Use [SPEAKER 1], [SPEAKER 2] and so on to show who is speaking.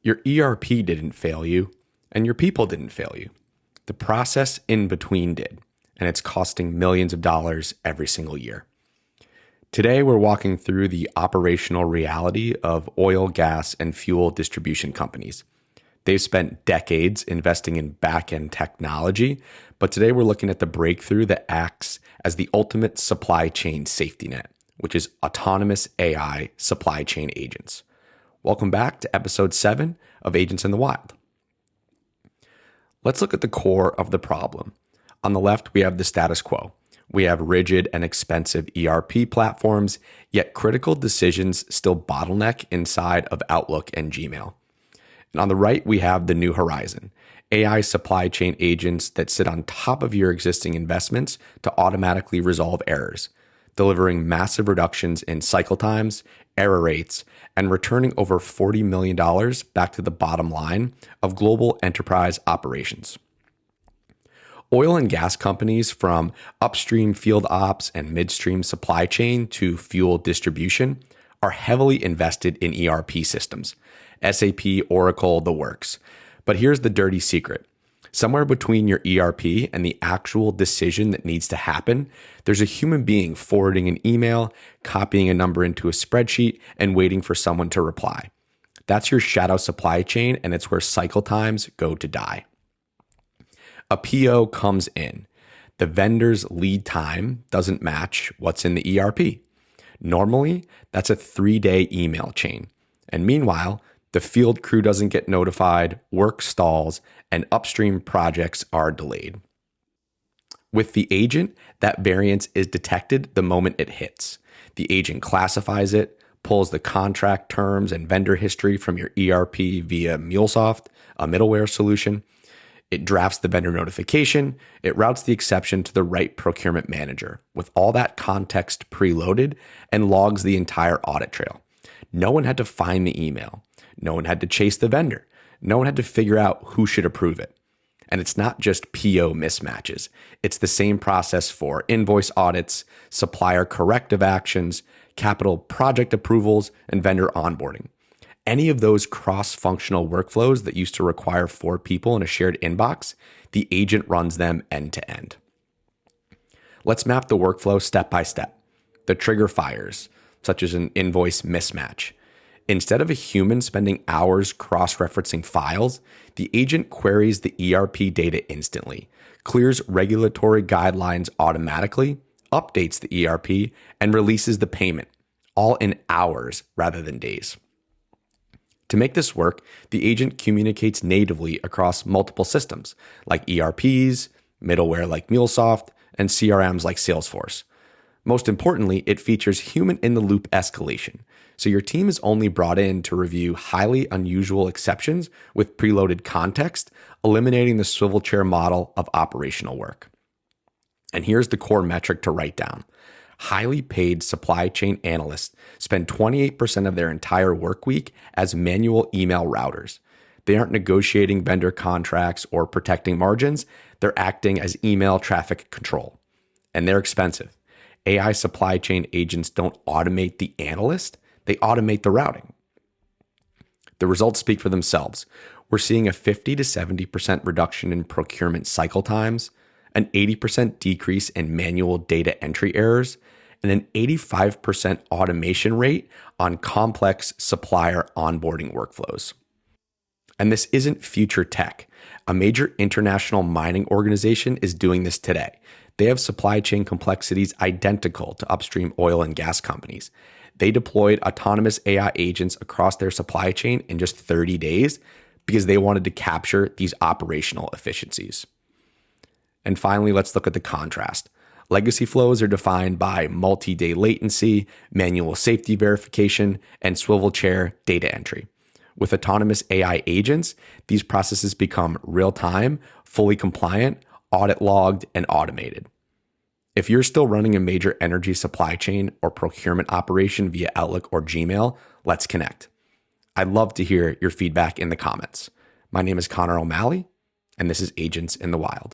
[SPEAKER 1] Your ERP didn't fail you, and your people didn't fail you. The process in between did, and it's costing millions of dollars every single year. Today, we're walking through the operational reality of oil, gas, and fuel distribution companies. They've spent decades investing in back-end technology, but today we're looking at the breakthrough that acts as the ultimate supply chain safety net, which is autonomous AI supply chain agents. Welcome back to episode 7 of Agents in the Wild. Let's look at the core of the problem. On the left, we have the status quo. We have rigid and expensive ERP platforms, yet critical decisions still bottleneck inside of Outlook and Gmail. And on the right, we have the new horizon, AI supply chain agents that sit on top of your existing investments to automatically resolve errors, delivering massive reductions in cycle times, error rates, and returning over $40 million back to the bottom line of global enterprise operations. Oil and gas companies, from upstream field ops and midstream supply chain to fuel distribution, are heavily invested in ERP systems. SAP, Oracle, the works. But here's the dirty secret. Somewhere between your ERP and the actual decision that needs to happen, there's a human being forwarding an email, copying a number into a spreadsheet, and waiting for someone to reply. That's your shadow supply chain, and it's where cycle times go to die. A PO comes in. The vendor's lead time doesn't match what's in the ERP. Normally, that's a 3-day email chain. And meanwhile, the field crew doesn't get notified, work stalls, and upstream projects are delayed. With the agent, that variance is detected the moment it hits. The agent classifies it, pulls the contract terms and vendor history from your ERP via MuleSoft, a middleware solution. It drafts the vendor notification. It routes the exception to the right procurement manager with all that context preloaded and logs the entire audit trail. No one had to find the email. No one had to chase the vendor. No one had to figure out who should approve it. And it's not just PO mismatches. It's the same process for invoice audits, supplier corrective actions, capital project approvals, and vendor onboarding. Any of those cross-functional workflows that used to require 4 people in a shared inbox, the agent runs them end to end. Let's map the workflow step by step. The trigger fires, such as an invoice mismatch. Instead of a human spending hours cross-referencing files, the agent queries the ERP data instantly, clears regulatory guidelines automatically, updates the ERP, and releases the payment, all in hours rather than days. To make this work, the agent communicates natively across multiple systems like ERPs, middleware like MuleSoft, and CRMs like Salesforce. Most importantly, it features human-in-the-loop escalation, so your team is only brought in to review highly unusual exceptions with preloaded context, eliminating the swivel chair model of operational work. And here's the core metric to write down. Highly paid supply chain analysts spend 28% of their entire work week as manual email routers. They aren't negotiating vendor contracts or protecting margins. They're acting as email traffic control. And they're expensive. AI supply chain agents don't automate the analyst, they automate the routing. The results speak for themselves. We're seeing a 50 to 70% reduction in procurement cycle times, an 80% decrease in manual data entry errors, and an 85% automation rate on complex supplier onboarding workflows. And this isn't future tech. A major international mining organization is doing this today. They have supply chain complexities identical to upstream oil and gas companies. They deployed autonomous AI agents across their supply chain in just 30 days because they wanted to capture these operational efficiencies. And finally, let's look at the contrast. Legacy flows are defined by multi-day latency, manual safety verification, and swivel chair data entry. With autonomous AI agents, these processes become real-time, fully compliant, audit logged, and automated. If you're still running a major energy supply chain or procurement operation via Outlook or Gmail, let's connect. I'd love to hear your feedback in the comments. My name is Connor O'Malley, and this is Agents in the Wild.